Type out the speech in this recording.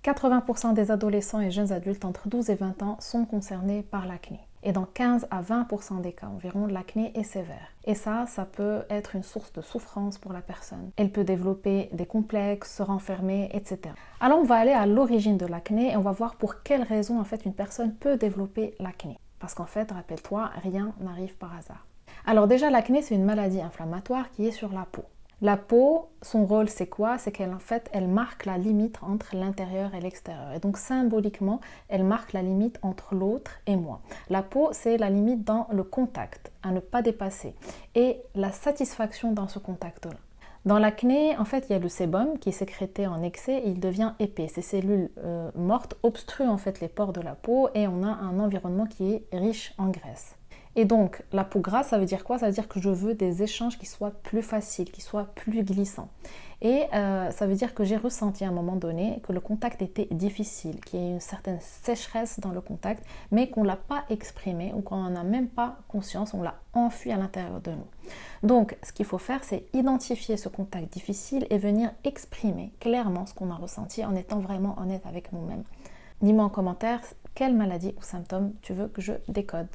80% des adolescents et jeunes adultes entre 12 et 20 ans sont concernés par l'acné. Et dans 15 à 20% des cas environ, l'acné est sévère. Et ça peut être une source de souffrance pour la personne. Elle peut développer des complexes, se renfermer, etc. Alors on va aller à l'origine de l'acné et on va voir pour quelles raisons en fait une personne peut développer l'acné. Parce qu'en fait, rappelle-toi, rien n'arrive par hasard. Alors déjà, l'acné, c'est une maladie inflammatoire qui est sur la peau. La peau, son rôle c'est quoi? C'est qu'elle en fait, elle marque la limite entre l'intérieur et l'extérieur. Et donc symboliquement, elle marque la limite entre l'autre et moi. La peau, c'est la limite dans le contact, à ne pas dépasser. Et la satisfaction dans ce contact-là. Dans l'acné, en fait, il y a le sébum qui est sécrété en excès et il devient épais. Ces cellules mortes obstruent en fait les pores de la peau et on a un environnement qui est riche en graisse. Et donc, la peau grasse, ça veut dire quoi? Ça veut dire que je veux des échanges qui soient plus faciles, qui soient plus glissants. Et ça veut dire que j'ai ressenti à un moment donné que le contact était difficile, qu'il y a une certaine sécheresse dans le contact, mais qu'on ne l'a pas exprimé ou qu'on n'en a même pas conscience, on l'a enfui à l'intérieur de nous. Donc, ce qu'il faut faire, c'est identifier ce contact difficile et venir exprimer clairement ce qu'on a ressenti en étant vraiment honnête avec nous-mêmes. Dis-moi en commentaire quelle maladie ou symptôme tu veux que je décode.